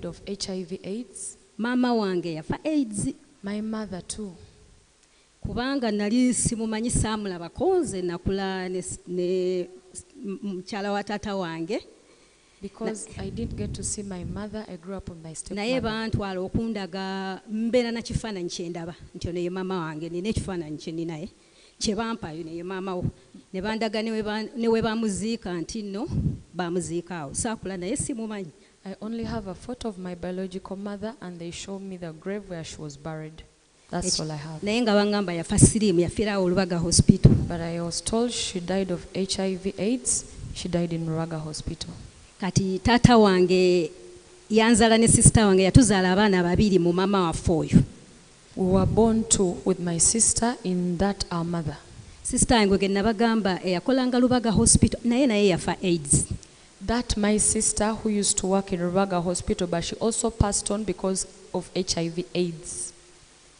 died of HIV/AIDS. Mama wange yafa AIDS. My mother too. Kubanga nali simumanyi saamulabako nze nakula ne mukyala wa taata wange. Because I didn't get to see my mother, I grew up with my Naye stepmother. bantwala okundaga mbeera na kifaananyi kye ndaba nti ono ye maama wange, nina ekifaananyi kye ninaye kye bampayo ne ye maama wo. Ne bandaga ne we bamuziika nti nno bamuziika awo. Saakula naye simumanyi. I only have a photo of my biological mother and they showed me the grave where she was buried. That's all I have. Naye nga bangamba yafa siriimu, yafiira awo Lubaga hospital. But I was told she died of HIV/AIDS. She died in Rubaga hospital. Kati taata wange yanzala ne sister wange yatuzaala abaana babiri mu mama waffe oyo. We were born two with my sister in that our mother. Sister yange ge nabagamba eyakolanga Lubaga hospital naye yafa AIDS. That my sister who used to work in Rubaga hospital, but she also passed on because of HIV/AIDS.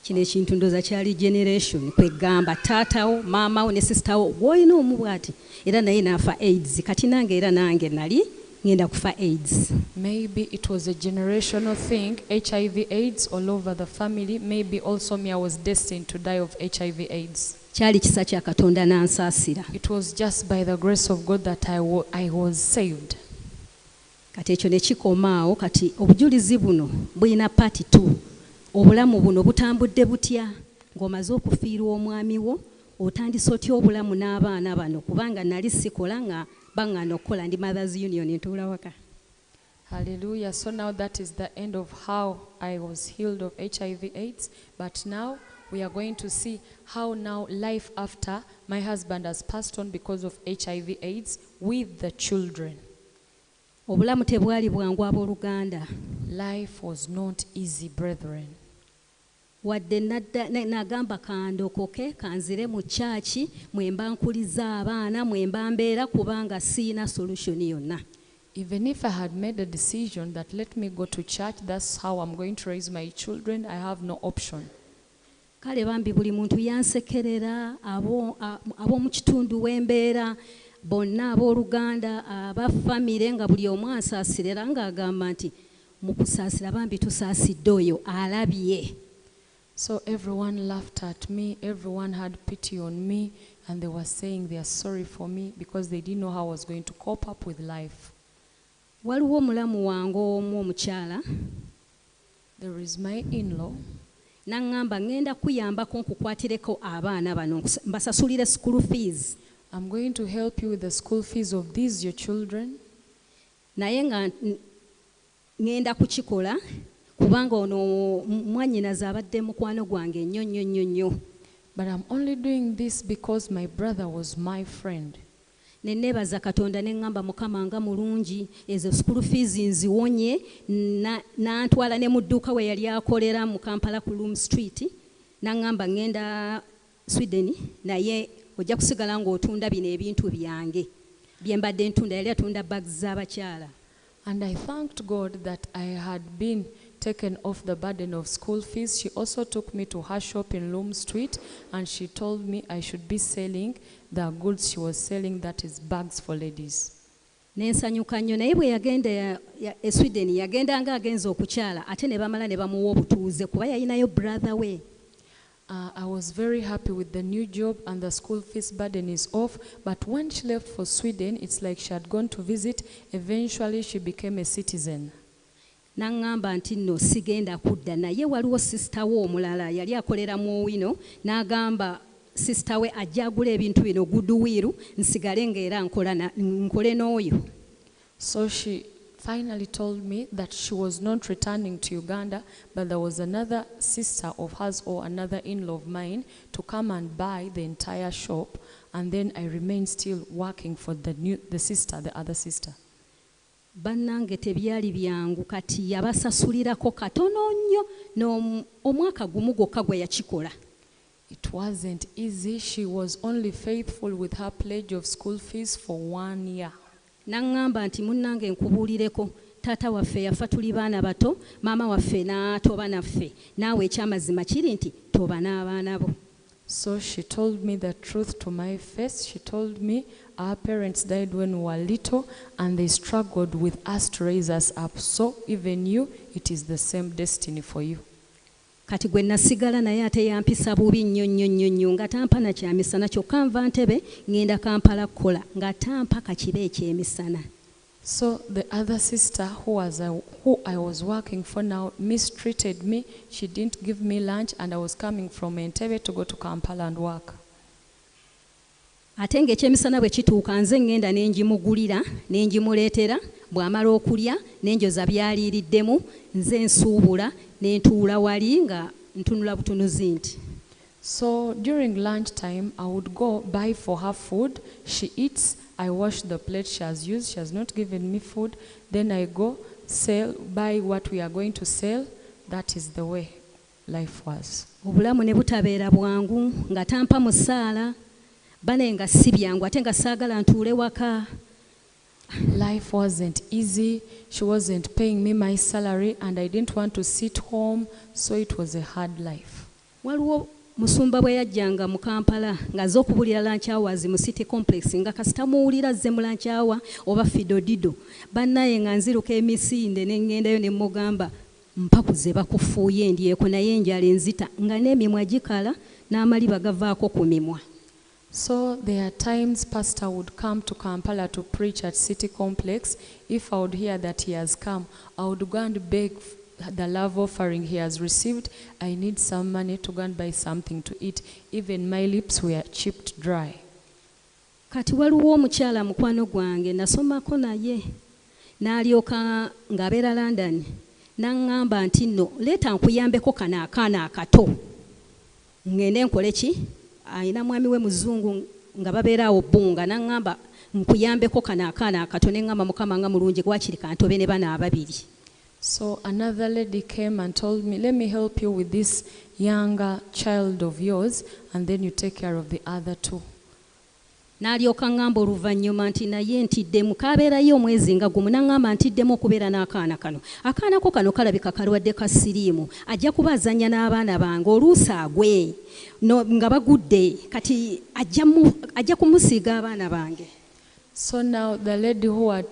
Kino ekintu ndooza kyali generation kwegamba taatawo maamawo ne sisterwo gw'olina omu bw'ati era naye n'afa AIDS. Kati nange era nange nali ngenda kufa AIDS. Maybe it was a generational thing, HIV/AIDS all over the family. Maybe also me, I was destined to die of HIV/AIDS. Kyali kisa kya Katonda n'ansaasira. It was just by the grace of God that I was saved. Kati ekyo ne kikomaawo. Kati obujulizi buno bulina part 2. Obulamu buno butambudde butya ng'omaze okufiirwa omwami wo, otandise otya obulamu n'abaana bano kubanga nali sikola nga baŋŋaana okukola ndi Mothers Union ntuula waka. Hallelujah. So now that is the end of how I was healed of HIV/AIDS. But now we are going to see how now life after my husband has passed on because of HIV/AIDS with the children. Obulamu tebwali bwangu abooluganda. Life was not easy, brethren. Wadde nagamba kandokoke kanzire mu kyaki mwemba nkuliza abaana mwemba mbeera kubanga siina solution yonna. Even if I had made a decision that let me go to church, that's how I'm going to raise my children, I have no option. Kale bambi buli muntu yansekerera ab'omu kitundu w'embeera bonna abooluganda abafamire nga buli omu ansaasirira ng'agamba nti mu kusaasira bambi tusaasidde oyo alabye. So everyone laughed at me, everyone had pity on me, and they were saying they are sorry for me because they didn't know how I was going to cope up with life. Waliwo omulamu wange omu omukyala. There is my in-law. Naŋŋamba ŋŋenda kuyambako nkukwatireko abaana bano mbasasulire school fees. I'm going to help you with the school fees of these your children. Naye nga ŋŋenda kukikola kubanga ono mwannyinaze abadde mukwano gwange nnyo. But I'm only doing this because my brother was my friend. Ne neebaza Katonda ne ŋŋamba Mukama nga mulungi ezo school fees nziwonye n'antwala ne mu dduuka we yali akolera mu Kampala ku Loom Street. Naŋŋamba ŋŋenda Sweden naye ojja kusigala ng'otunda bino ebintu byange bye mbadde ntunda. Yali atunda bags z'abakyala. And I thanked God that I had been taken off the burden of school fees. She also took me to her shop in Loom Street and she told me I should be selling the goods she was selling, that is bags for ladies. Nensanyuka nnyo naye bwe yagenda e Sweden yagenda nga agenza okukyala ate ne bamala ne bamuwa obutuuze kuba yalinayo brother we. I was very happy with the new job and the school fees burden is off. But when she left for Sweden, it's like she had gone to visit. Eventually, she became a citizen. Naŋŋamba nti nno sigenda kudda naye waliwo sister we omulala yali akolera mu Owino n'agamba sister we ajja agula ebintu bino goodwill nsigale ng'era nkole n'oyo. So she finally told me that she was not returning to Uganda, but there was another sister of hers or another in-law of mine to come and buy the entire shop, and then I remained still working for the other sister. Bannange tebyali byangu kati yabasasulirako katono nnyo omwaka gumu gwokka gwe yakikola. It wasn't easy. She was only faithful with her pledge of school fees for 1 year. Naŋŋamba nti munnange nkubuulireko taata waffe yafa tuli baana bato, maama waffe n'atoba naffe, naawe ekyamazima kiri nti toba n'abaana bo. So she told me the truth to my face. She told me our parents died when we were little and they struggled with us to raise us up. So even you, it is the same destiny for you. Kati gwe nasigala naye ate yampisa bubi nnyo nga tampa na kyamisana kyokka nva Ntebbe ngenda Kampala kukola nga tampa kakibe ekyemisana. So the other sister who I was working for now mistreated me. She didn't give me lunch and I was coming from Entebbe to go to Kampala and work. Ate ng'ekyemisana bwe kituuka nze ngenda ne njimugulira ne njimuleetera bw'amala okulya ne njoza byaliiriddemu nze nsuubula ne ntuula wali nga ntunula butunuzi nti. So during lunchtime I would go buy for her food. She eats. I wash the plate she has used. She has not given me food. Then I go buy what we are going to sell. That is the way life was. Obulamu ne butabeera bwangu nga tampa mu ssaala bane nga si byangu ate nga saagala ntuule waka. Life wasn't easy. She wasn't paying me my salary and I didn't want to sit home. So it was a hard life. Waliwo musumba bwe yajjanga mu Kampala ng'azze okubulira lunch hours mu City Complex nga kasita muwulira azze mu lunch hour oba fidodido bannaye nga nziruka emisinde ne ngendayo ne mugamba mpakuze bakufuuye ndyeko naye enjala enzita nga n'emimwa gikala n'amaliba gavaako ku mimwa. So there are times Pastor would come to Kampala to preach at City Complex. If I would hear that he has come, I would go and beg the love offering he has received. I need some money to go and buy something to eat. Even my lips were chipped dry. Kati waliwo omukyala mukwano gwange nasomako naye n'alyoka ng'abeera London n'aŋŋamba nti nno leeta nkuyambeko kano akaana akato ngende nkole ki ayina mwami we muzungu nga babeera awo bbunga n'aŋŋamba nkuyambeko kano akaana akato ne ŋŋamba Mukama nga mulungi gwakiri kantobe ne bana ababiri. So another lady came and told me, let me help you with this younger child of yours and then you take care of the other two. N'alyoka ŋŋamba oluvannyuma nti naye ntiddemu kaabeerayo omwezi nga gumu n'aŋŋamba ntiddemu okubeera n'akaana kano. Akaana ko kano kalabika kalwadde ka siriimu ajja kuba azannya n'abaana bange oluusi agwe nga bagudde kati ajja kumusiiga abaana bange. So now the lady who had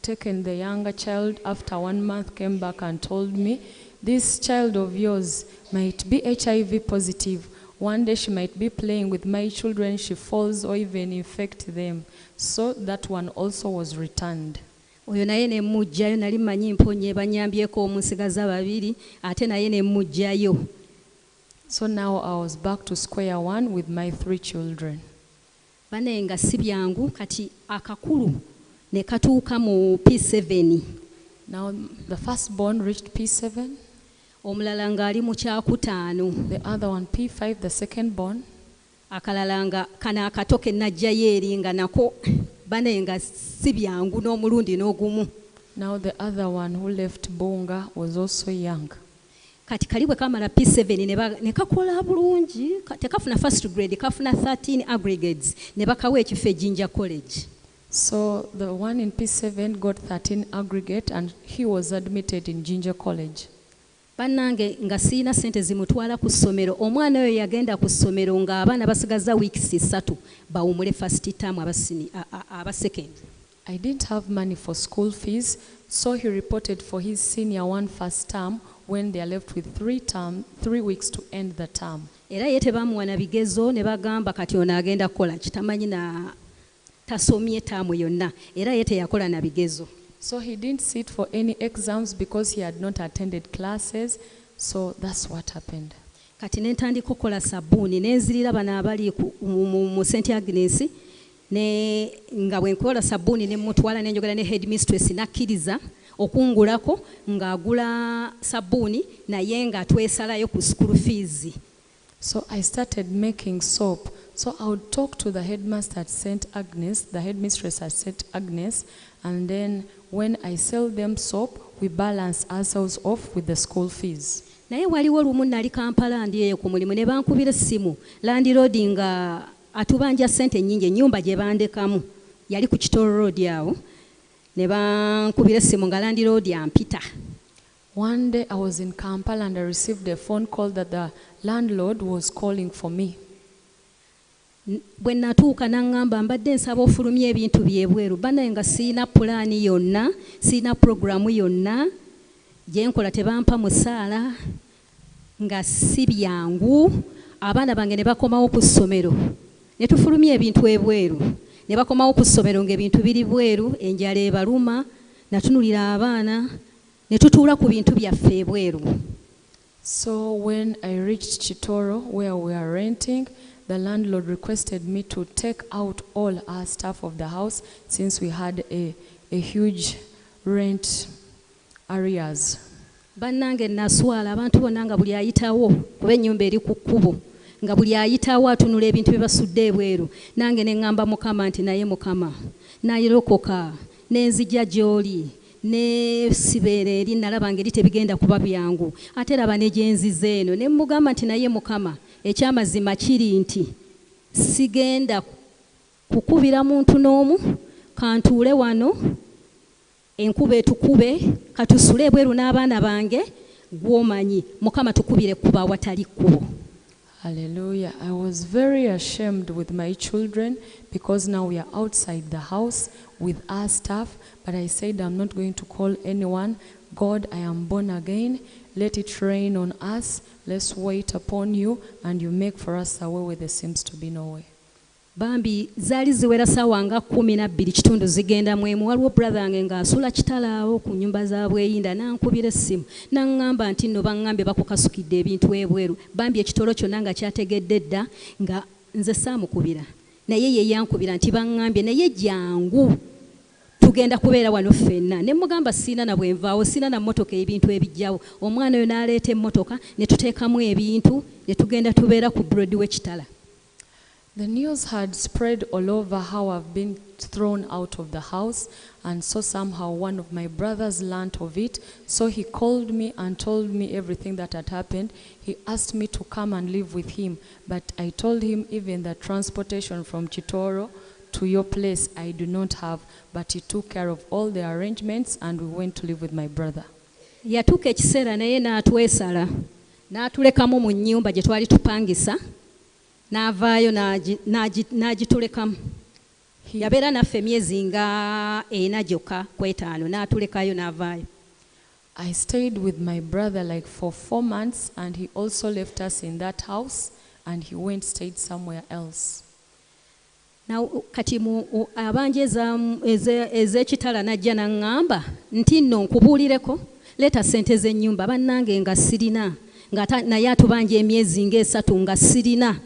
taken the younger child after 1 month came back and told me, this child of yours might be HIV positive. One day she might be playing with my children, she falls or even infect them. So that one also was returned. Oyo naye ne mujjayo nali manyi mponye banyambyeko omusigaza babiri ate naye ne mujjayo. So now I was back to square one with my 3 children. Bane nga si byangu kati akakulu ne katuuka mu P7. Now the firstborn reached P7. Omulala ng'ali mu kyakutaano. The other one P5, the secondborn. Akalala nga kana akato ke najjayo eri nga nako bane nga si byangu n'omulundi n'ogumu. Now the other one who left Bunga was also young. Kati kali bwe kamala P7 ne kakola bulungi tekafuna first grade kafuna 13 aggregates ne bakawa ekifo Jinja College. So the one in P7 got 13 aggregate and he was admitted in Jinja College. Bannange nga siina sente zimutwala ku ssomero omwana oyo yagenda ku ssomero ng'abaana basigaza weeks 3 bawumule first term aba second. I didn't have money for school fees, so he reported for his senior one first term when they are left with 3 weeks to end the term. Era ye tebamuwa na bigezo ne bagamba kati ono agenda kukola kitamanyi na tasomye taamu yonna era ye teyakola na bigezo. So he didn't sit for any exams because he had not attended classes. So that's what happened. Kati ne ntandika okukola sabbuuni ne nzirira bano abali mu St. Agnes ne nga bwe nkola sabbuuni ne mutwala ne njogera ne headmistress nakkiriza okungulako ng'agula sabbuuni naye nga twesalayo ku school fees. So I started making soap. So I would talk to the headmaster at St. Agnes, the headmistress at St. Agnes, and then when I sell them soap, we balance ourselves off with the school fees. Naye waliwo lumu nali Kampala ndi eyo ku mulimu ne bankubira essimu landlord nga atubanja ssente nnyingi ennyumba gye bandekamu yali ku Kitoro Road awo ne bankubira essimu nga landlord ampita. One day I was in Kampala and I received a phone call that the landlord was calling for me. bwe natuuka n'aŋŋamba mbadde nsaba ofulumya ebintu byebweru banaye nga siina pulaani yonna siina puroguramu yonna gye nkola tebampa musaala nga si byangu abaana bange ne bakomawo ku ssomero ne tufulumya ebintu ebweru ne bakomawo ku ssomero ng'ebintu biri bweru enjala ebaluma natunulira abaana ne tutuula ku bintu byaffe ebweru. So when I reached Chitoro, where we are renting, the landlord requested me to take out all our stuff of the house since we had a huge rent arrears. Bannange naswala abantu bonna nga buli ayitawo kuba ennyumba eri ku kkubo nga buli ayitawo atunula ebintu bye basudde ebweru nange ne ŋŋamba Mukama nti naye Mukama nayirokoka n'enzija gy'oli ne sibeera eri nalaba ngeri tebigenda kuba byangu ate raba ne gyenziza eno ne mugamba nti naye Mukama ekyamazima kiri nti sigenda kukubira muntu n'omu kantuule wano enkuba etukube katusule ebweru n'abaana bange gwomanyi Mukama tukubire kuba watali kkubo. Hallelujah. I was very ashamed with my children because now we are outside the house with our stuff. But I said, I'm not going to call anyone. God, I am born again. Let it rain on us. Let's wait upon you. And you make for us a way where there seems to be no way. Bambi zaali ziwera ssaawa nga 12 kitundu zigenda mwemu waliwo brother wange ng'asula kitalaawo ku nnyumba za bweyinda n'ankubira essimu n'aŋŋamba nti nno baŋŋambye bakukasukidde ebintu ebweru bambi ekitolo kyonna nga kyategedde dda nga nze saamukubira naye ye yankubira nti baŋŋambye naye jangu tugenda kubeera wano ffenna ne mugamba siina na bwenvaawo siina na mmotoka ebintu ebijjawo omwana oyo n'aleeta emmotoka ne tuteekamu ebintu ne tugenda tubeera ku Broadway Kitala. The news had spread all over how I've been thrown out of the house, and so somehow one of my brothers learnt of it. So he called me and told me everything that had happened. He asked me to come and live with him, but I told him even the transportation from Chitoro to your place I do not have, but he took care of all the arrangements and we went to live with my brother. Yatuuka ekiseera naye n'atwesala n'atulekamu mu nnyumba gye twali tupangisa n'avaayo n'agitulekamu yabeera naffe emyezi nga 4 gyokka ku 5 n'atulekayo n'avaayo. I stayed with my brother like for 4 months and he also left us in that house and he went stayed somewhere else. Now kati abanje ez'ekitala najja n'aŋŋamba nti nno nkubuulireko leeta ssente z'ennyumba bannange nga sirina naye atubanja emyezi nga 3 nga sirina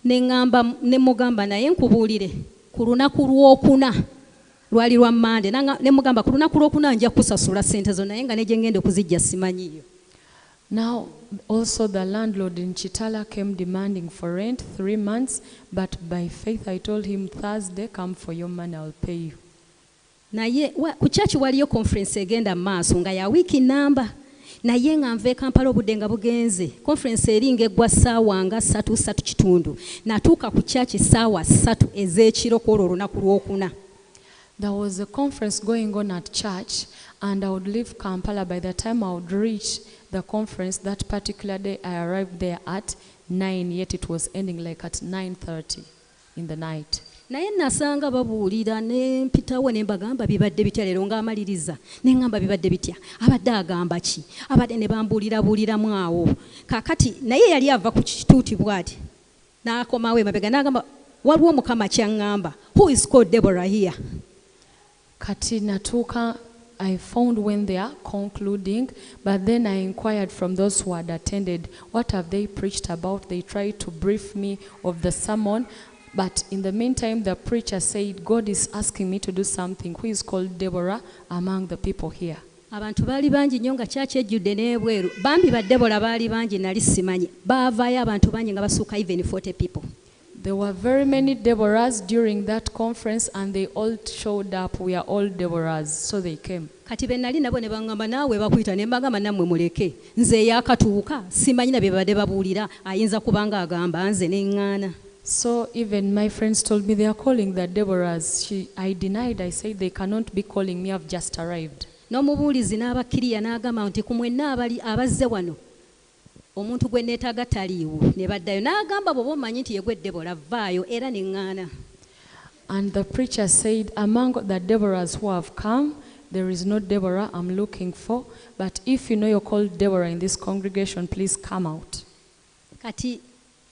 ne mugamba naye nkubuulire ku lunaku lwokuna lwali lwa Mande ne mugamba ku lunaku lwokuna nja kusasula ssente zo naye nga ne gye ngenda okuzijja simanyiyo. Now also the landlord in Chitala came demanding for rent 3 months, but by faith I told him Thursday come for your money, I'll pay you. Naye ku church waliyo conference egenda maaso nga ya wiki namba naye nga nve Kampala obudde nga bugenze conference eringa eggwa ssaawa nga 3 kitundu natuuka ku church ssaawa 3 ez'ekiro kwolwo olunaku lwokuna. There was a conference going on at church and I would leave Kampala. By the time I would reach the conference that particular day, I arrived there at 9, yet it was ending like at 9:30 in the night. Naye nasanga babuulira ne mpitawo ne mbagamba bibadde bitya leero ng'amaliriza ne ngamba bibadde bitya abadde agamba ki abadde ne bambuulirabuuliramu awo kaakati naye yali ava ku kituuti bw'ati n'akomawo emabega n'agamba waliwo Mukama ky'aŋŋamba, who is called Deborah here? Kati natuka, I found when they are concluding, but then I inquired from those who had attended, what have they preached about? They tried to brief me of the sermon, but in the meantime, the preacher said, God is asking me to do something. Who is called Deborah among the people here? Abantu baali bangi nnyo nga kyaki ejjudde n'ebweru. Bambi ba Deborah baali bangi nali simanyi. Baavaayo abantu bangi nga basuuka even 40 people. There were very many Deborahs during that conference and they all showed up. We are all Deborahs, so they came. Kati be nali nabo ne bangamba naawe bakuyita ne mbagamba nammwe muleke. Nze yaakatuuka simanyi na bye babadde babuulira ayinza kubanga agamba nze n'eŋŋaana. So even my friends told me they are calling the Deborahs. I denied. I said they cannot be calling me. I've just arrived. N'omubuulizi n'abakkiriya n'agamba nti ku mwenna abazze wano omuntu gwe neetaaga taliiwo ne baddayo n'agamba bw'oba omanyi nti yegwe Debora vaayo era ne ŋŋaana. And the preacher said, among the Deborahs who have come, there is no Deborah I'm looking for, but if you know you're called Deborah in this congregation, please come out. Kati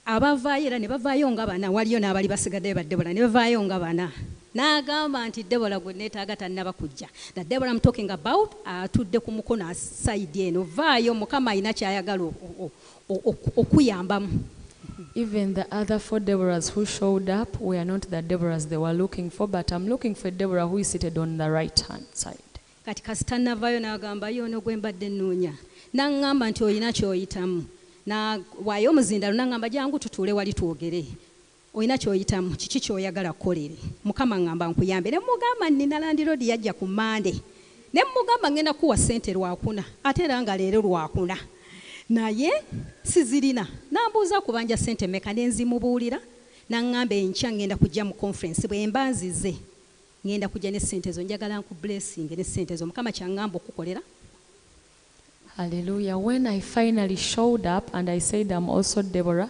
abavaayo era ne bavaayo nga bana, waliyo n'abali basigaddeyo ba Debora ne bavaayo nga bana. N'agamba nti Debora gwe neetaaga tannaba kujja. The Deborah I'm talking about atudde ku mukono asayidi eno, vaayo Mukama alina ky'ayagala okuyambamu. Even the other 4 Deborahs who showed up were not the Deborahs they were looking for, but I'm looking for a Deborah who is seated on the right-hand side. Kati kasita navaayo n'agamba yono gwe mbadde nnoonya. N'aŋŋamba nti oyina ky'oyitamu. Waayo omuzindalo n'aŋŋamba jangu tutuule wali twogere. Oyina ky'oyitamu, kiki ky'oyagala kukolere? Mukama ŋŋamba nkuyambe. Ne mugamba nnina landiroodi yajja ku Mande. Ne mugamba ngenda kuwa ssente lwakuna, ate era nga leero lwakuna. Naye sizirina. N'ambuuza kubanja ssente mmeka ne nzimubuulira. N'aŋŋamba enkya ngenda kujja mu conference bwe mbanzize. Ngenda kujja ne ssente zo, njagala nku blessing ne ssente zo. Mukama ky'aŋŋamba okukolera. Hallelujah. When I finally showed up and I said I'm also Deborah,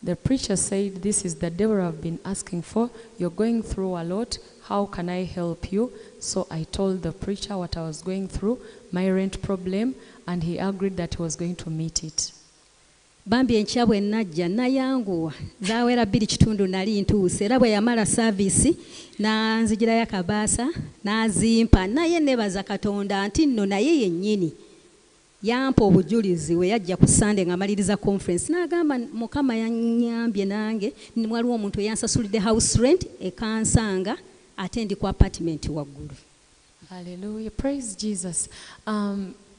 the preacher said, this is the Deborah I've been asking for. You're going through a lot. How can I help you? So I told the preacher what I was going through, my rent problem, and he agreed that he was going to meet it. Bambi enkya bwe najja nayanguwa zaawera 2 kitundu nali ntuuse era bwe yamala saavisi n'anzigirayo akabaasa n'azimpa naye nebaza Katonda nti nno naye yennyini yampa obujulizi we yajja ku Sunday ng'amaliriza conference n'agamba Mukama yanyambye nange waliwo omuntu eyansasulidde house rent ekansanga ate ndi ku apartment waggulu. Hallelujah. Praise Jesus.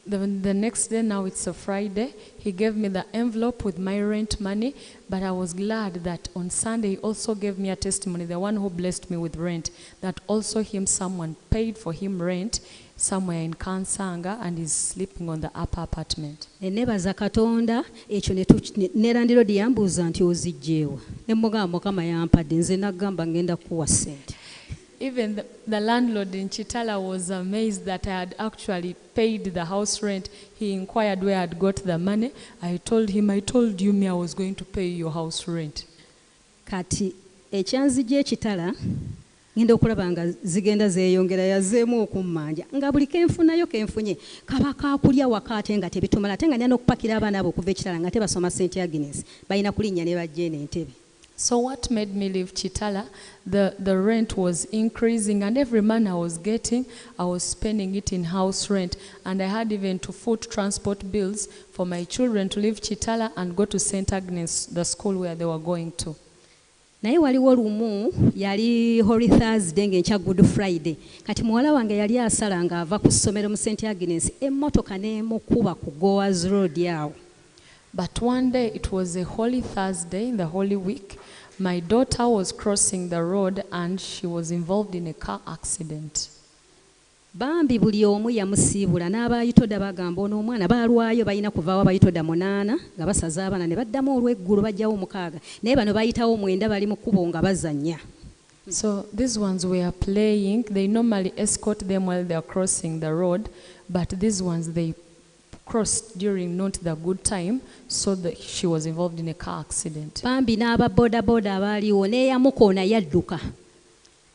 The next day, now it's a Friday, he gave me the envelope with my rent money, but I was glad that on Sunday he also gave me a testimony, the one who blessed me with rent, that also someone paid for him rent somewhere in Kansanga and is sleeping on the upper apartment. Nebaza Katonda ekyo ne landiroodi yambuuza nti ozijjeewa ne mugamba Mukama yampadde nze nagamba ngenda kuwa ssente. Even the landlord in Chitala was amazed that I had actually paid the house rent. He inquired where I had got the money. I told him, I told you I was going to pay your house rent. Kati ekyanzijja ekitala ngenda okulaba nga zigenda zeeyongera yazzeemu okummanja nga buli kenfunayo kenfunye kaba kaakulya waka ate nga tebitumala ate nga nina n'okupakira abaana abo okuva ekitala nga tebasoma St. Agnes balina kulinnya ne bajja eno Entebbe. So what made me leave Chitala, the rent was increasing, and every month I was getting, I was spending it in house rent, and I had even to foot transport bills for my children to leave Chitala and go to St. Agnes, the school where they were going to. Naye waliwo lumu yali Holy Thursday ng'enkya Good Friday kati muwala wange yali asala ng'ava ku ssomero mu St. Agnes emmotoka n'emukuba ku Goers Road awo. But one day, it was a Holy Thursday in the Holy Week, my daughter was crossing the road and she was involved in a car accident. Bambi buli omu yamusiibula n'abayitoda bagamba n'omwana baalwayo balina kuvaawo abayitoda 8 nga basaza abaana ne baddamu olw'eggulu bajjawo 6 naye bano bayitawo 9 bali mu kkubo nga bazannya. So these ones were playing. They normally escort them while they are crossing the road, but these ones they crossed during not the good time, so that she was involved in a car accident. Bambi n'aba boda abaaliwo n'eyamukoona yadduka.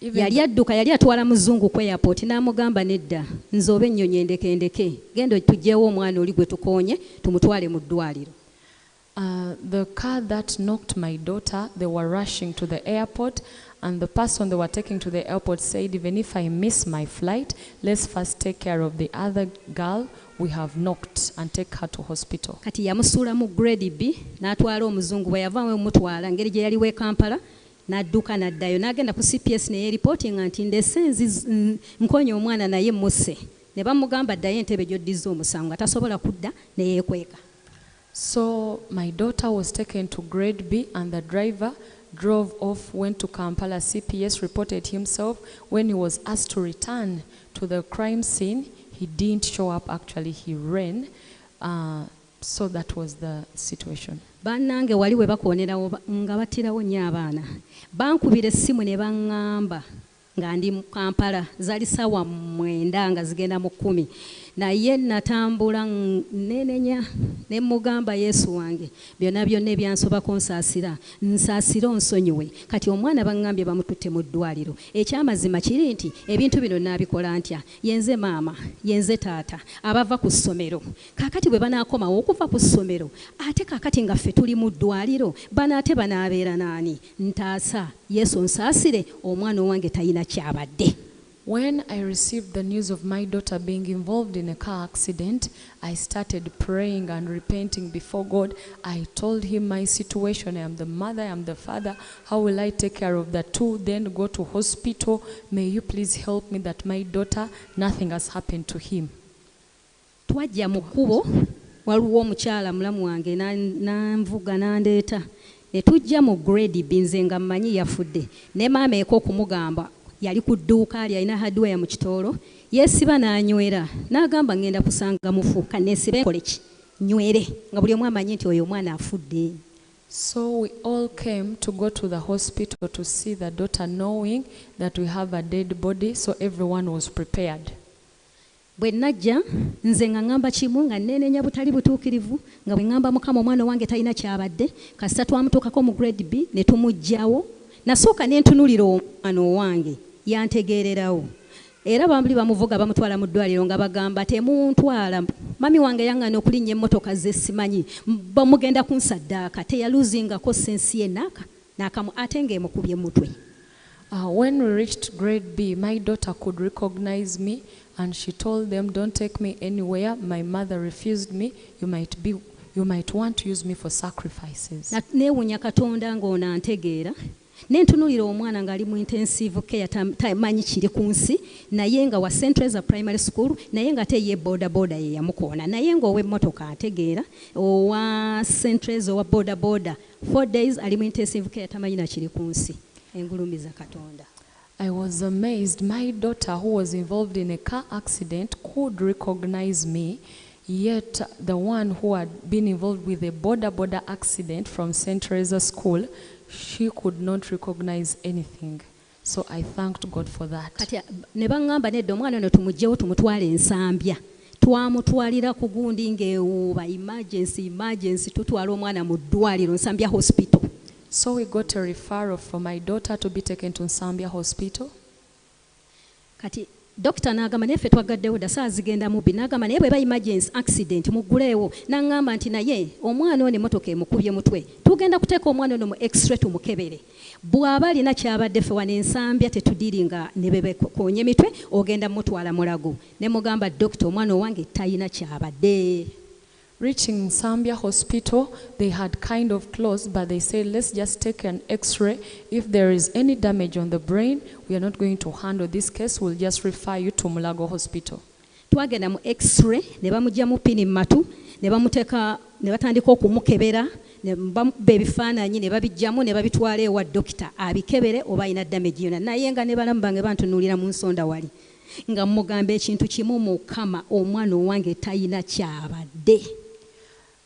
Yali atwala muzungu ku airport n'amugamba nedda nze oba ennyonyi endeke genda tujjeewo omwana oli gwe tukoonye tumutwale mu ddwaliro. The car that knocked my daughter, they were rushing to the airport, and the person they were taking to the airport said, even if I miss my flight, let's first take care of the other girl we have knocked and take her to hospital. Kati yamusuula mu grade B n'atwala omuzungu bwe yavaamu omutwala ngeri gye yali w'e Kampala n'adduka n'addayo n'agenda ku CPS ne yeeripotinga nti ndesenzi nkonye omwana naye musse ne bamugamba ddayo Entebbe gy'oddiza omusango nga tasobola kudda ne yeekweka. So my daughter was taken to grade B and the driver drove off, went to Kampala CPS, reported himself. When he was asked to return to the crime scene, he didn't show up. Actually, he ran. So that was the situation. Bannange wali we bakoonerawo nga battirawo nnyo abaana. Bankubira essimu ne baŋŋamba nga ndi mu Kampala zaali ssaawa 9 nga zigenda mu 10. naye natambula nenenya ne mugamba Yesu wange byonna byonna ebyansobako nsaasira onsonyiwe kati omwana bangambye bamututte mu ddwaliro ekyamazima kiri nti ebintu bino naabikola ntya yenze maama yenze taata abava ku ssomero kaakati bwe banaakomawo okuva ku ssomero ate kaakati nga ffe tuli mu ddwaliro banaate banaabeera naani ntaasa Yesu nsaasire omwana owange talina kyabadde. When I received the news of my daughter being involved in a car accident, I started praying and repenting before God. I told him my situation. I am the mother, I am the father. How will I take care of the two? Then go to hospital. May you please help me that my daughter, nothing has happened to him. Twajja mu kkubo waliwo omukyala mulamu wange nanvuga nandeeta ne tujja mu grade binze nga mmanyi yafudde ne maama eko okumugamba yali ku dduuka ali alina hardware mu kitoolo yeesiba n'anywera n'agamba ngenda kusanga mufu kanneesibe koleki nywere nga buli omu amanyi nti oyo omwana afudde. So we all came to go to the hospital to see the daughter, knowing that we have a dead body, so everyone was prepared. Bwe najja nze nga ngamba kimu nga neenenya butali butuukirivu nga bwe ngamba mukama omwana wange talina kyabadde kasita twamutuukako mu grade B ne tumugjawo nasooka ne ntunulira omwana owange yantegeererawo era bamuli bamuvuga bamutwala mu ddwaliro nga bagamba temuntwala mami wange yaŋŋana okulinnya emmotoka ze simanyi bamugenda kunsaddaaka teyaluzingako sensi ye n'akamu ate ng'emukubye mutwe. When we reached grade B, my daughter could recognize me and she told them, don't take me anywhere. My mother refused me. You might want to use me for sacrifices. Neewunya Katonda ng'ono antegeera. Nentunulira omwana ng'ali mu intensive care tamanyi kiri ku nsi naye nga wa St. Teresa Primary School naye nga ate ye boda ye yamukoona naye ng'ow'emmotoka ategeera owa St. Teresa owa boda 4 days ali mu intensive care tamanyi na kiri ku nsi. Engulumiza Katonda. I was amazed. My daughter, who was involved in a car accident, could recognize me, yet the one who had been involved with a boda accident from St. Teresa School, she could not recognize anything. So I thanked God for that. Kati ne bangamba nedda omwana ono tumugyewo tumutwale Nsambya. Twamutwalira ku gundi ng'ewuuba emergency tutwala omwana mu ddwaliro Nsambya Hospital. So we got a referral for my daughter to be taken to Nsambya Hospital. Kati Doctor n'agamba neffe twagaddewo dda saa zigenda mubbi n'agamba naye bw'eba emergency accident mugguleewo n'aŋŋamba nti naye omwana ono emmotoka emukubye mutwe tugenda kuteeka omwana ono mu x-ray tumukebere bw'aba alina kyabadde ffe wano Nsambya tetudiringa ne bebekoonye mitwe ogenda mutwala mulago ne mugamba doctor omwana owange talina kyabadde. Reaching Nsambya Hospital, they had kind of closed, but they said, let's just take an x-ray. If there is any damage on the brain, we are not going to handle this case. We'll just refer you to Mulago Hospital. Twagenda mu x-ray, ne bamugyamu pini matu, ne bamuteeka, ne batandika okumukebera, ne bamubba ebifaananyi, ne babijjamu, ne babitwala ewa dokita abikebere oba alina damage yonna. Naye nga ne balamu bange bantunuulira mu nsonda wali. Nga mugamba ekintu kimu Mukama omwana owange talina kyabadde.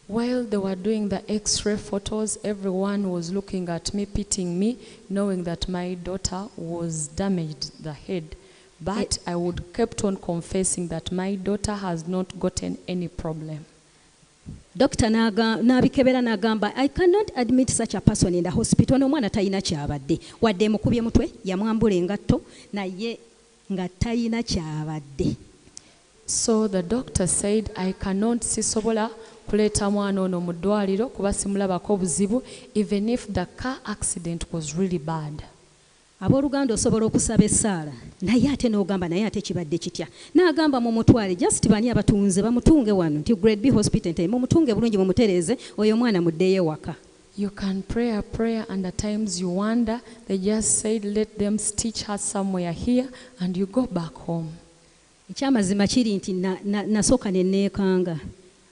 While they were doing the x-ray photos, everyone was looking at me, pitying me, knowing that my daughter was damaged the head. But I would kept on confessing that my daughter has not gotten any problem. Doctor n'abikebera n'agamba, I cannot admit such a person in the hospital. N'omwana talina kyabadde. Wadde emukubye mutwe, yamwambula engatto, naye nga talina kyabadde. So the doctor said, I cannot sisobola kuleeta mwana ono mu ddwaliro kuba simulabako buzibu, even if the car accident was really bad. Abooluganda osobola okusaba essaala naye ate n'ogamba naye ate kibadde kitya n'agamba mumutwale just bani abatunze bamutunge wano nti grade B hospital nti mumutunge bulungi mumutereeze oyo mwana muddeyo waka. You can pray a prayer and at times you wonder. They just said let them stitch her somewhere here and you go back home. Ekyamazima kiri nti nasooka ne neekanga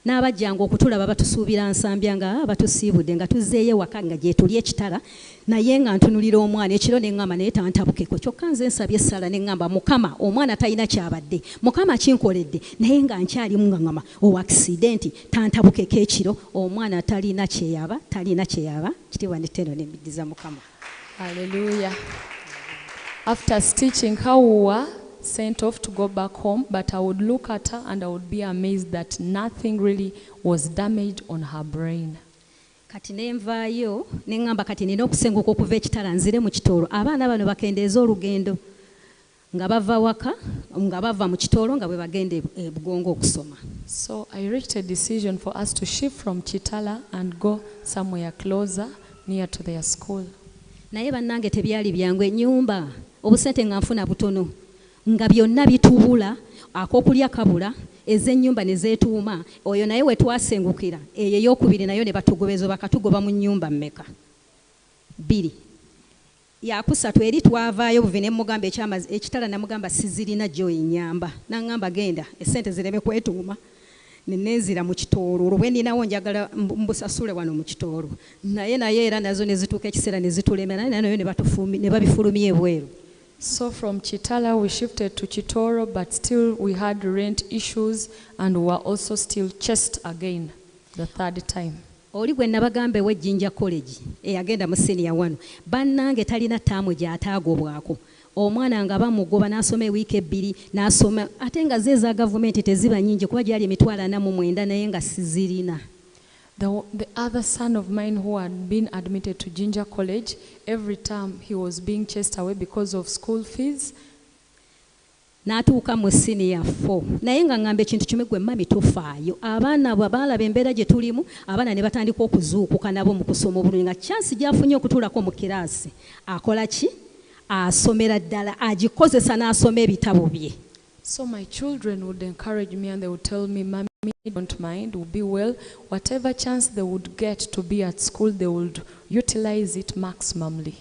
n'abajjanga okutulaba batusuubira Nsambya nga batusiibudde nga tuzzeeyo waka nga gye tuli ekitala naye nga ntunulira omwana ekiro ne ŋŋamba naye tantabukeko kyokka nze nsabye essala ne ŋŋamba Mukama omwana talina kyabadde Mukama kinkoledde naye nga nkyalimu nga ŋŋamba accident tantabukeko ekiro omwana talina kyeyaba kitiibwa n'ettendo ne mbiddiza Mukama. Hallelujah. After stitching her, we were sent off to go back home, but I would look at her and I would be amazed that nothing really was damaged on her brain. Kati nenvaayo neŋŋamba kati nina okusenguka okuva ekitala nzire mu kitoolo abaana bano bakendeeza olugendo nga bava waka nga bava mu kitoolo nga bwe bagenda e Bugongo okusoma. So I reached a decision for us to shift from Chitala and go somewhere closer near to their school. Naye bannange tebyali byangu ennyumba obusente nga nfuna butono nga byonna bitubula ak'okulya kabula ez'ennyumba ne zeetuuma oyo naye we twasengukira eyo ey'okubiri nayo ne batugobeza bakatugoba mu nnyumba mmeka 2 yakusatu eri twavaayo buvi ne mugamba ekitala namugamba sizirina gyo ennyamba naŋŋamba genda essente zireme kwetuuma nenenzira mu kitoolo olwo bwe ninawo njagala mbusasule wano mu kitoolo naye era nazo ne zituuka ekiseera ne zitulemera nayo ne babifulumya ebweru. So from Chitala we shifted to Chitoro, but still we had rent issues and we were also still chased again the 3rd time. Oli bwe nabagamba ew'Ejjinja College eyagenda mu senior 1 bannange talina ttaamu gy'ataagobwako omwana nga bamugoba n'asoma ewiiki 2 n'asoma ate nga zeeza gavumenti teziba nnyingi kuba gyali emitwalo 49 naye nga sizirina. The other son of mine who had been admitted to Jinja College, every time he was being chased away because of school fees. N'atuuka mu senior 4 naye nga ngamba ekintu kimu gwe mami tofaayo abaana bwe balaba embeera gye tulimu abaana ne batandika okuzuukuka nabo mu kusoma obulungi nga chansi gy'afunye okutuulako mu kiraasi akola ki asomera ddala agikozesa n'asoma ebitabo bye. So my children would encourage me and they would tell me, Mommy, don't mind, will be well. Whatever chance they would get to be at school, they would utilize it maximally.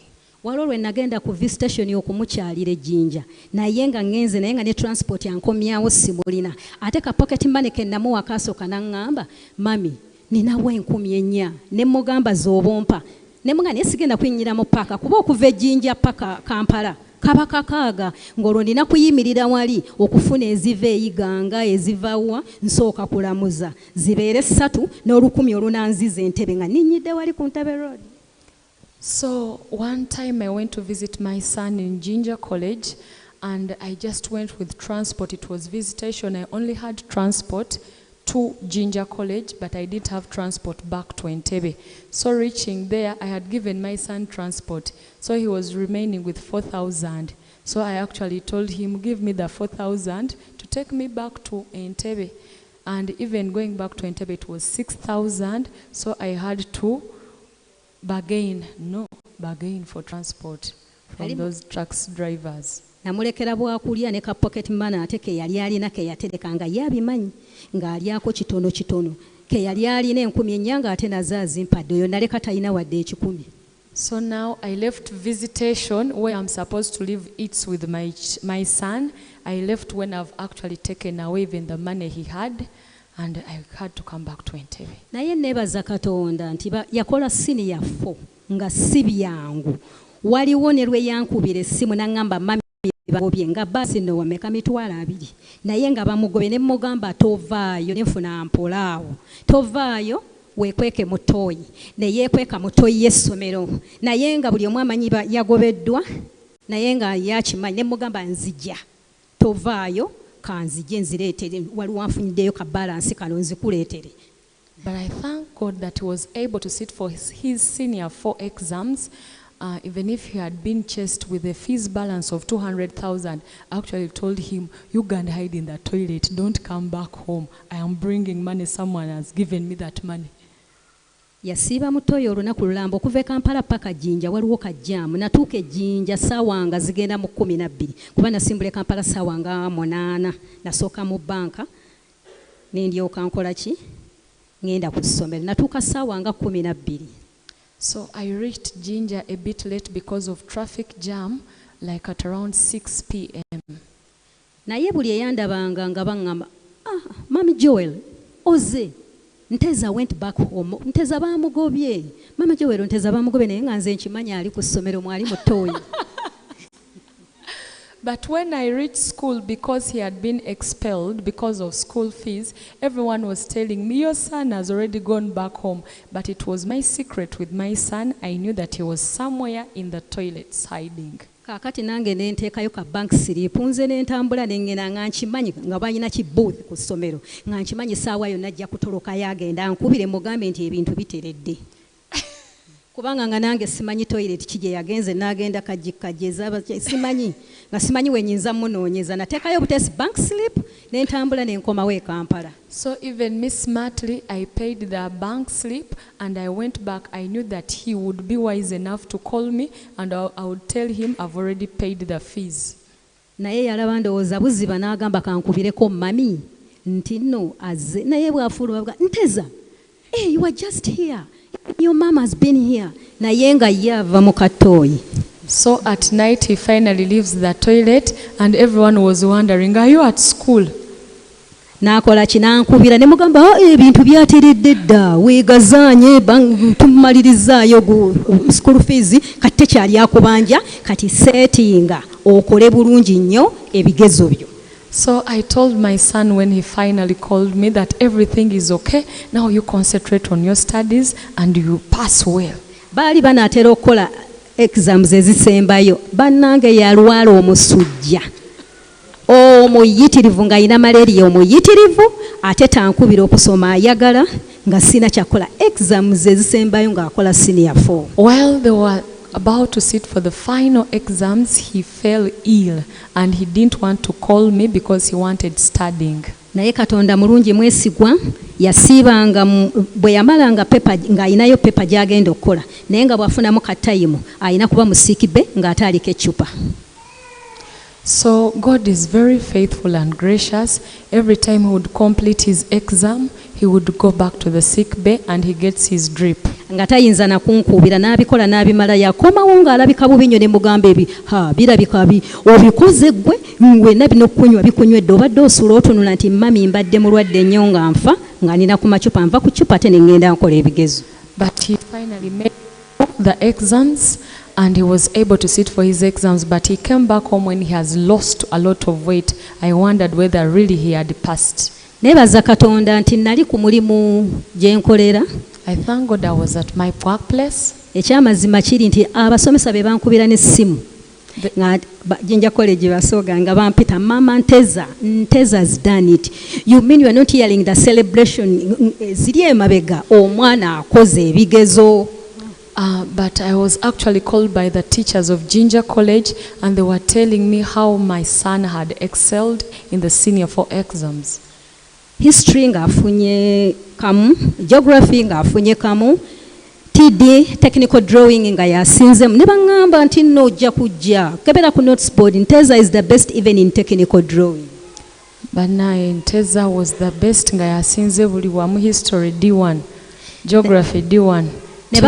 Waliwo lwe nagenda ku visitation okumukyalira Ejjinja naye nga ngenze naye nga ne transport yankomyawo simulina ate ka pocket money ke namuwa akasooka naŋŋamba mami ninawo 4,000 ne mugamba z'obompa ne muga naye sigenda kuyinyira mu paaka kuba okuva Ejjinja paka Kampala kaba kakaaga ng'olwo nina kuyimirira wali okufuna eziva eyiganga ezivawa nsooka kulamuza zibeere 3 n'olukumi olunanziza Entebbe nga ninnyidde wali ku Entebbe Road. So one time I went to visit my son in Jinja College and I just went with transport. It was visitation. I only had transport to Jinja College, but I didn't have transport back to Entebbe. So reaching there, I had given my son transport. So he was remaining with 4,000. So I actually told him, give me the 4,000 to take me back to Entebbe. And even going back to Entebbe, it was 6,000. So I had to bargain for transport from those trucks drivers. Namulekera bwakulya ne ka pocket money ate ke yali alina ke yatereka nga yabimanyi ng'alyako kitono ke yali alina 10,000 nga ate nazo azimpadde oyo naleka talina wadde 10. So now I left visitation where I'm supposed to live eats with my son. I left when I've actually taken away even the money he had. And I had to come back to Entebbe. Naye nebaza Katonda nti yakola senior 4 nga si byangu. Waliwo ne lwe yankubira essimu n'aŋŋamba mami bagobye nga basi no wameka mitwalo 2. Naye nga bamugobye ne mugamba tovaayo ne nfuna mpolaawo. Tovaayo weekweke mu ttooyi. Ne yeekweka mu ttooyi y'essomero. Naye nga buli omu amanyi yagobeddwa naye nga yakimanyi ne mugamba nzija. Tovaayo kanzije nzireetere waliwo anfuniddeyo ka balance kano nzikuleetere. But I thank God that he was able to sit for his senior 4 exams, even if he had been chased with a fees balance of 200,000. I actually told him, you go and hide in the toilet, don't come back home. I am bringing money, someone has given me that money. Yasiiba mutoyo olunaku lulamba okuva Kampala paka Jinja waliwo kajjaamu natuuka Jinja ssaawa nga zigenda mu 12 kuba nasimbule Kampala ssaawa nga 8 nasooka mu banka nendyoka nkola ki ngenda ku ssomero natuuka ssaawa nga 12. So I reached Jinja a bit late because of traffic jam, like at around 6 p.m. Naye buli eyandabanga nga baŋŋamba Mami Joel oze Nteza went back home. Nteza bamugobye. Mama Joel nteza bamugobye naye nga nze nkimanyi ali ku ssomero mwali mu ttooyi. But when I reached school, because he had been expelled because of school fees, everyone was telling me, your son has already gone back home. But it was my secret with my son. I knew that he was somewhere in the toilets hiding. Kaakati nange ne nteekayo ka bank slip nze ne ntambula ne ngena nga nkimanyi nga balina ki booth ku ssomero nga nkimanyi ssaawa yonna ajja kutolokayo agenda nkubire mugambe nti ebintu biteredde kubanga nga nange simanyi toilet ki gye yagenze n'agenda kajikajje simanyi nga simanyi wenyinza munoonyeza nateekayo butesi bank slip ne ntambula ne nkomawo e Kampala. So even me smartly, I paid the bank slip and I went back. I knew that he would be wise enough to call me and I would tell him I've already paid the fees. Naye yalaba ndowooza buziba n'agamba kankubireko mami nti nno azze naye bw'afuula bavuga Nteza, hey, you are just here. Your mom has been here. Naye nga ye ava mu katooyi. So at night he finally leaves the toilet and everyone was wondering, are you at school? N'akola kinankubira ne mugamba ebintu byateredde dda weegazaanye tumalirizaayo school fees kati tekyali akubanja kati seetinga okole bulungi nnyo ebigezo byo. So I told my son when he finally called me that everything is okay. Now you concentrate on your studies and you pass well. Baali banaatera okukola exams ezisembayo bannange yalwala omusujja omuyitirivu ng'alina malaria omuyitirivu ate tankubira okusoma ayagala nga sina kyakola exams ezisembayo ng'akola senior 4. While they were about to sit for the final exams, he fell ill and he didn't want to call me because he wanted studying. Naye Katonda mulungi mwesigwa yasiibanga bwe yamalanga pepa ng'ayinayo pepa gy'agenda okukola naye nga bw'afunamu katayimu ayina kuba musiikibe ng'ate aliko eccupa. So God is very faithful and gracious. Every time he would complete his exam, he would go back to the sick bay and he gets his drip. Nga tayinza na kunkuubira n'abikola n'abimala yakomawo ng'alabika bubi nnyo ne mugamba birabika obikoze ggwe wenna bino kunywa bikunywedde obadde osula otunula nti mami mbadde mulwadde nnyo nga nfa nga nina ku macupa nva ku cupa ate ne ngenda nkola ebigezo. But he finally made the exams and he was able to sit for his exams, but he came back home when he has lost a lot of weight. I wondered whether really he had passed. Nebaza Katonda nti nali ku mulimu gye nkolera. I thank God I was at my workplace. Ekyamazima kiri nti abasomesa be bankubira n'essimu nga Jinja College basooga nga bampita mama Nteza's done it. You mean you are not hearing the celebration ziri emabega omwana akoze ebigezo. But I was actually called by the teachers of Jinja College and they were telling me how my son had excelled in the senior 4 exams. History ng'afunye kamu, geography ng'afunye kamu, TD technical drawing nga yasinzemu ne baŋŋamba nti nno ojja kujja kebera ku notes board. Nteza is the best even in technical drawing. Banaye Nteza was the best nga yasinze buli wamu, history D1, geography D1. Ne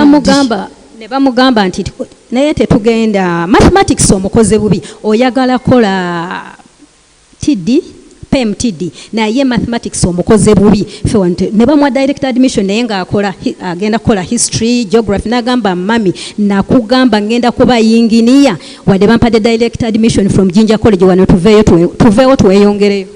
bamugamba nti naye tetugenda mathematics omukoze bubi oyagala kola TD PMTD naye mathematics omukoze bubi ne bamwa direct admission naye nga agenda kola history geography n'agamba mami nakugamba ngenda kuba yinginiya wadde bampadde direct admission from Jinja College wano tuveewo tweyongereyo.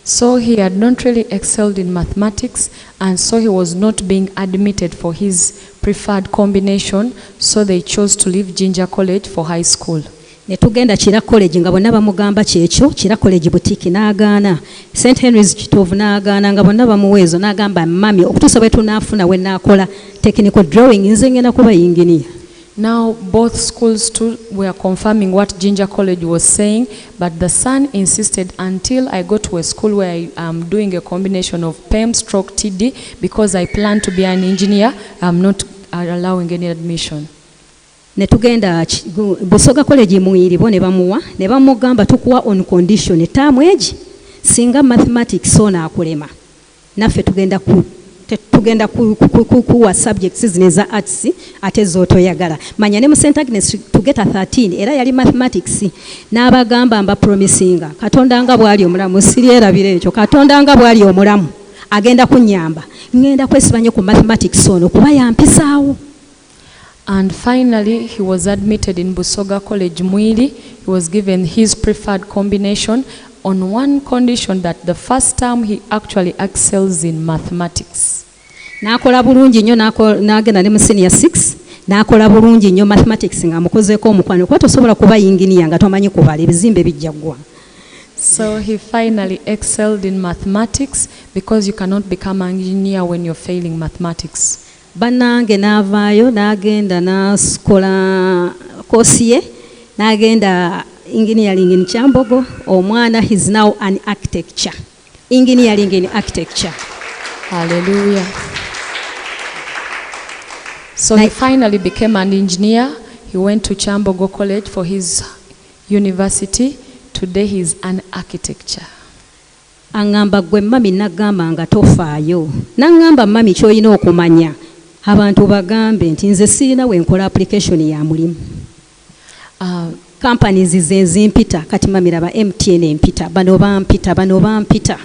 So he had not really excelled in mathematics and so he was not being admitted for his preferred combination, so they chose to leave Jinja College for high school. Ne tugenda Kira College nga bonna bamugamba kyekyo, Kira College boutique n'agaana, St Henry's Kitovu n'agaana nga bonna bamuweezo n'agamba mami okutuusa bwe tunaafuna we naakola technical drawing nze ngenda kuba yinginiya. Now both schools too were confirming what Jinja College was saying, but the son insisted until I go to a school where I am doing a combination of PEM stroke TD because I plan to be an engineer, I'm not allowing any admission. Ne tugenda Busoga College muiribo ne bamuwa ne bamugamba tukuwa on condition taamu egi singa mathematics ona akulema naffe tugenda kuwa subjects zine za arts ate zootoyagala. Manya ne mu St Agnes to get a 13 era yali mathematics n'abagamba mba promisinga Katonda nga bwali omulamu sirierabira ekyo Katonda nga bwali omulamu agenda kunnyamba ngenda kwesibanye ku mathematics ono kuba yampisaawo. And finally, he was admitted in Busoga College Mwili. He was given his preferred combination on one condition, that the first term he actually excels in mathematics. N'akola bulungi nnyo n'agenda ne mu senior 6 n'akola bulungi nnyo mathematics nga amukozeeko omukwano kuba tosobola kuba yinginiya nga tomanyi kubala ebizimbe bijja ggwa. So he finally excelled in mathematics because you cannot become an engineer when you're failing mathematics. Bannange n'avaayo n'agenda n'akola koosi ye n'agenda engineering in Kyambogo. Omwana is now an architecture. Engineering in architecture. Hallelujah. So he finally became an engineer. He went to Kyambogo College for his university. Today he is an architecture. Angamba gwe mami nagamba nga tofaayo. Nangamba mami ky'olina okumanya. Abantu bagambe nti nze sirina we nkola application ya mulimu. Companies zenzimpita kati mami raba MTN empita bano bampita.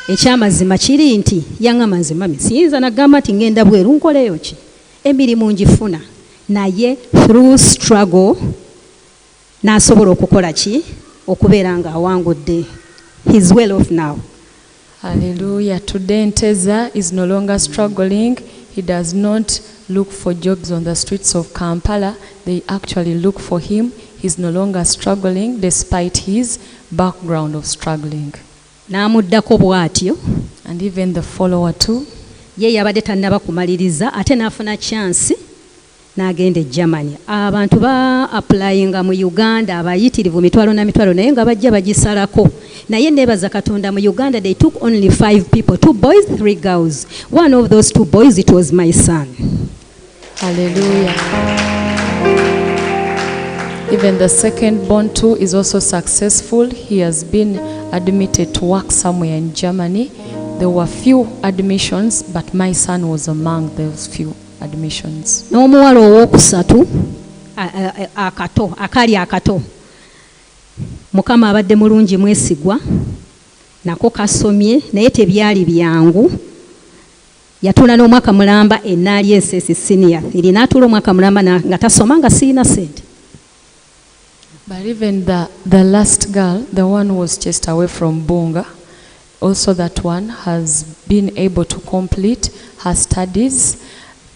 Ekyamazima kiri nti yangamba nze mami siyinza nagamba nti ngenda bweru nkoleyo ki. Emirimu njifuna naye through struggle n'asobola okukola ki okubeera nga awangudde. He's well off now. Hallelujah. Today Nteza is no longer struggling. He does not look for jobs on the streets of Kampala. They actually look for him. He's no longer struggling despite his background of struggling. N'amuddako bw'atyo. And even the follower too. Ye yabadde tannaba kumaliriza ate n'afuna chance n'agenda e Germany. Abantu ba applyinga mu Uganda abayitirivu mitwalo na mitwalo naye nga bajja bagisalako. Naye nebaza Katonda mu Uganda they took only 5 people, 2 boys, 3 girls. One of those 2 boys, it was my son. Hallelujah. Even the second born too is also successful. He has been admitted to work somewhere in Germany. There were few admissions, but my son was among those few admissions. N'omuwala ow'okusatu akato Mukama abadde mulungi mwesigwa nako kasomye naye tebyali byangu. Yatula n'omwaka mulamba enaali ensesi senior eri n'atula omwaka mulamba nga tasoma nga sirina sente. But even the last girl, the one who was chased away from Bunga, also that one has been able to complete her studies.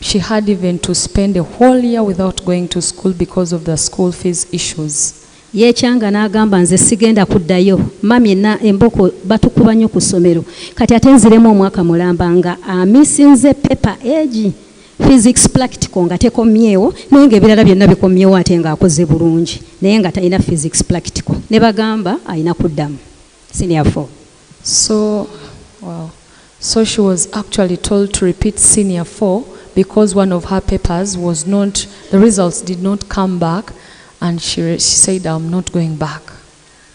She had even to spend a whole year without going to school because of the school fees issues. Yekyanga n'agamba nze sigenda kuddayo mami na emboko batukuba nnyo ku ssomero kati ate nziremu omwaka mulamba nga amisinze paper age physics practical nga tekomyewo naye ng'ebirala byonna bikomyewo ate ng'akoze bulungi naye nga talina physics practical ne bagamba alina kuddamu senior 4. So she was actually told to repeat senior 4 because one of her papers was not, the results did not come back, and she said, I'm not going back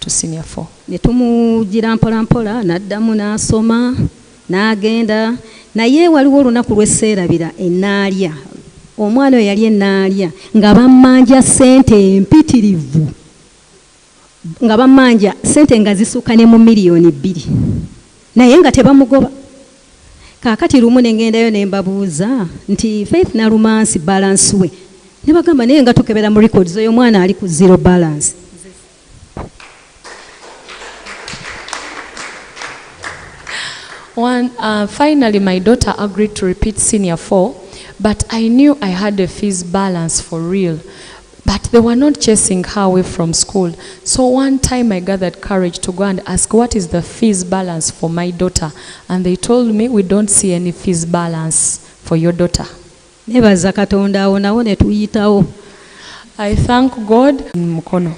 to senior 4. Ne tumugira mpola n'addamu n'asoma n'agenda naye waliwo olunaku lw'esseerabira ennaalya. Omwana oyo yali ennaalya nga bammanja ssente empitirivu nga bammanja ssente nga zisuuka ne mu miliyoni 2 naye nga tebamugoba. Kaakati lumu ne ngendayo ne mbabuuza nti Faith na Rumansi balance we ne bagamba naye nga tukebera mu records oyo omwana ali ku 0 balance. Finally my daughter agreed to repeat senior 4, but I knew I had a fees balance for real. But they were not chasing her away from school. So one time I gathered courage to go and ask, what is the fees balance for my daughter? And they told me, we don't see any fees balance for your daughter. Nebaza Katonda awo nawo ne tuyitawo. I thank God. Mukono.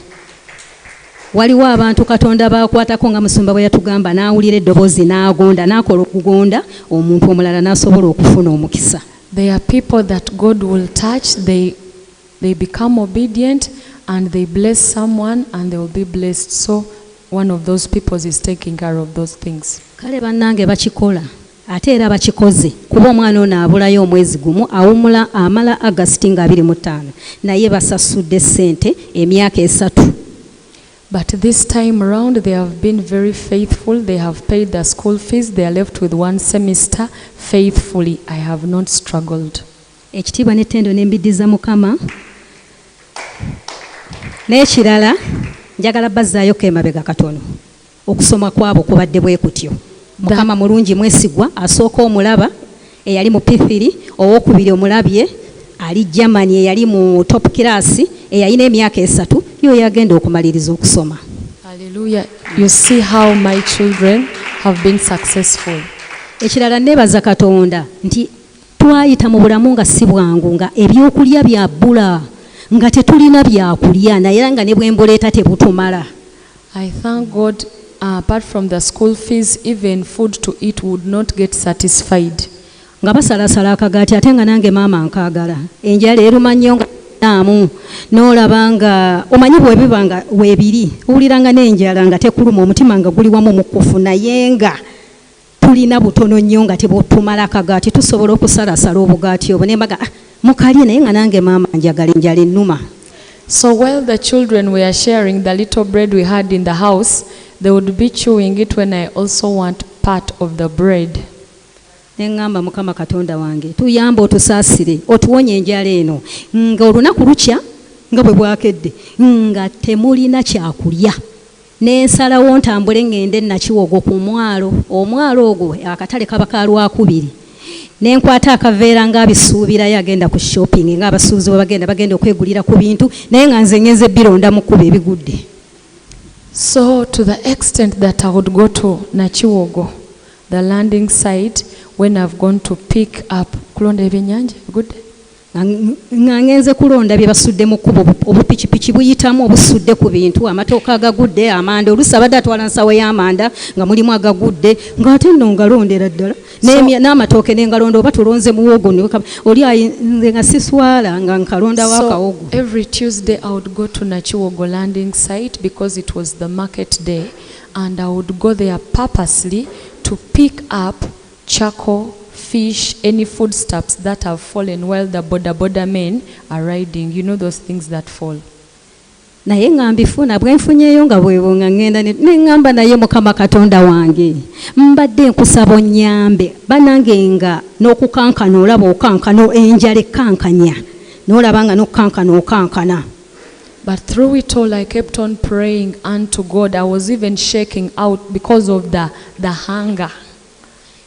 Waliwo abantu Katonda baakwatako nga musumba bwe yatugamba n'awulira eddoboozi n'agonda n'akola okugonda omuntu omulala n'asobola okufuna omukisa. There are people that God will touch, they become obedient and they bless someone and they will be blessed. So one of those people is taking care of those things. Kale bannange bakikola ate era bakikoze kuba omwana ono abulayo omwezi gumu awumula amala August nga 25 naye basasudde ssente emyaka 3. But this time around they have been very faithful. They have paid their school fees. They are left with 1 semester faithfully. I have not struggled. Ekitiibwa n'ettendo n'embiddiza Mukama. N'ekirala njagala bazzaayo emabega katono okusoma kwabo kubadde bwe kutyo. Mukama mulungi mwesigwa asooka omulaba eyali mu P3 owokubiri omulabye ali Germany eyali mu top class eyalina emyaka 3 yo yagenda okumaliriza okusoma. Hallelujah. You see how my children have been successful. Ekirala nebaza Katonda nti twayita mu bulamu nga si bwangu nga ebyokulya bya bbula nga tetulina byakulya naye nga ne bwemboleeta tebutumala. I thank God, apart from the school fees, even food to eat would not get satisfied. Nga basalasala akagaati ate nga nange maama nkaagala. Enjala eruma nnyo nga naamu n'olaba nga omanyi bwebiba nga weebiri owuliranga n'enjala nga tekuluma omutima nga guli wamu mukufu naye nga tulina butono nnyo nga tebutumala akagaati tusobola okusalasala obugaati obwo nembaga mukalye naye nga nange maama njagala enjala ennuma. So while the children were sharing the little bread we had in the house, they would be chewing it when I also want part of the bread. Nengamba Mukama Katonda wange tuyamba otusaasire otuwonye enjala eno nga olunaku lukya nga bwe bwakedde nga temulina kyakulya n'ensalawo ntambule ngende nakiwogo ku mwalo omwalo ogwo akatale kaba ka Lwakubiri nenkwata akaveera nga abisuubirayo agenda ku shopping nga abasuubuzi bagenda okwegulira ku bintu naye nga nze ngeze bironda mu kuba ebigudde. So to the extent that I would go to Nachiwogo, the landing site, when I've gone to pick up kulonda ebyenyanja good nga ngenze kulonda bye basudde mu kubo obupikipiki buyitamu obusudde ku bintu amatooka agagudde amanda olusabadde atwala nsawo y'amanda nga mulimu agagudde ng'ate nno ngalondera ddala n'amatooke n'engalonda oba tulonze muwogo oli nze nga siswala nga nkalondawo akawogo. Every Tuesday I would go to Nachiwogo landing site because it was the market day, and I would go there purposely to pick up charcoal, fish, any foodstuffs that have fallen while the boda men are riding. You know those things that fall. Naye ngambifuna bwe nfunyeyo nga bwebo nga ngenda neŋŋamba naye Mukama Katonda wange mbadde nkusaba onnyambe banange nga n'okukankana olaba okankana enjala ekkankanya n'olaba nga n'okukankana okankana. But through it all, I kept on praying unto God. I was even shaking out because of the hunger.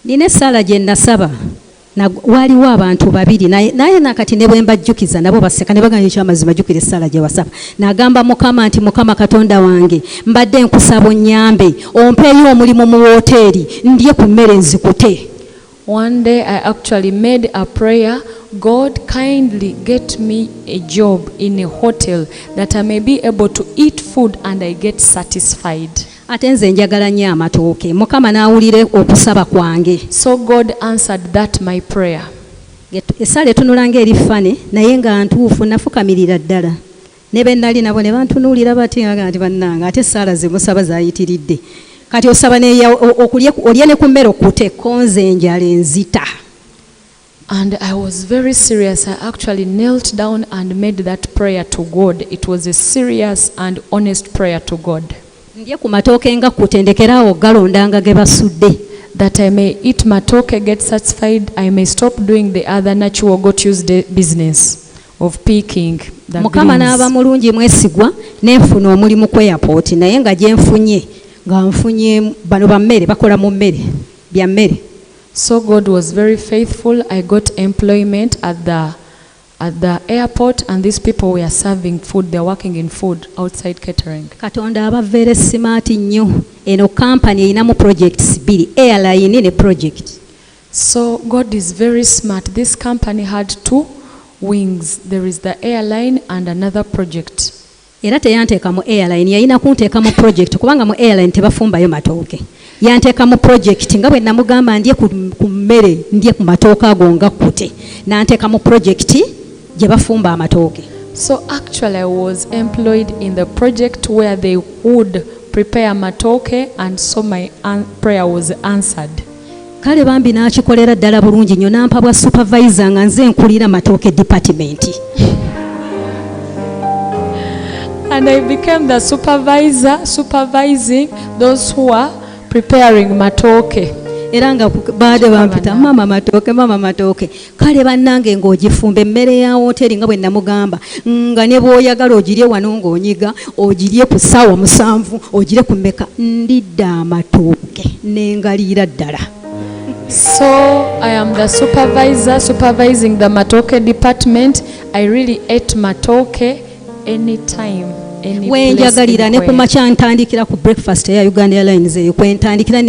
Nina essala gye nasaba waliwo abantu babiri naye nakati ne bwe mbajjukiza nabo baseka ne bagamba ekyamazima jjukira essala gye wasaba n'agamba Mukama nti Mukama Katonda wange mbadde nkusaba onnyambe ompeeyo omulimu mu woteeri ndye ku mmere nzikute. One day I actually made a prayer, God kindly get me a job in a hotel that I may be able to eat food and I get satisfied. Ate nze njagala nnyo amatooke Mukama n'awulire okusaba kwange. So God answered that my prayer. Essala etunula ng'eri ffane naye nga ntuufu nafukamirira ddala ne be nnali nabo ne bantunuulira batya nti bannanga ate essala ze musaba zayitiridde kati osaba olye ne ku mmere okute konze enjala enzita. And I was very serious. I actually knelt down and made that prayer to God. It was a serious and honest prayer to God. Ndye ku matooke nga kutendekeraawo galondanga ge basudde. That I may eat matoke, get satisfied, I may stop doing the other Nachiwogo Tuesday business of picking the Mukama n'aba mulungi mwesigwa n'enfuna omulimu ku airport naye nga gye nfunye nga nfunye bano ba mmere bakola mu mmere bya mmere. So God was very faithful. I got employment at the airport, and these people were serving food. They're working in food outside catering. Katonda aba very smart nnyo. Eno company erinamu projects bbiri, airline ne project. So God is very smart. This company had two wings. There is the airline and another project. Era teyanteeka mu airline, yalina kunteeka mu project kubanga mu airline tebafumbayo matooke. Yanteeka mu project nga bwe namugamba ndye ku mmere ndye ku matooke ago nga kkute. Nanteeka mu project gye bafumba amatooke. So actually I was employed in the project where they would prepare matoke, and so my prayer was answered. Kale bambi n'akikolera ddala bulungi nnyo nampa bwa supervisor nga nze nkulira matooke department. And I became the supervisor, supervising those who are preparing matoke. Era nga baade bampita mama matooke kale bannange ng'ogifumba emmere ya hoteri nga bwe namugamba nga ne bw'oyagala ogirye wano ng'onyiga ogirye ku ssaawa 7 ogirye ku mmeka ndidde amatooke n'engaliira ddala. So I am the supervisor supervising the matoke department. I really ate matoke anytime, any place, wenjagalira ne ku anywhere. makya ntandikira ku breakfast eya Uganda Airlines eyo kwentandikira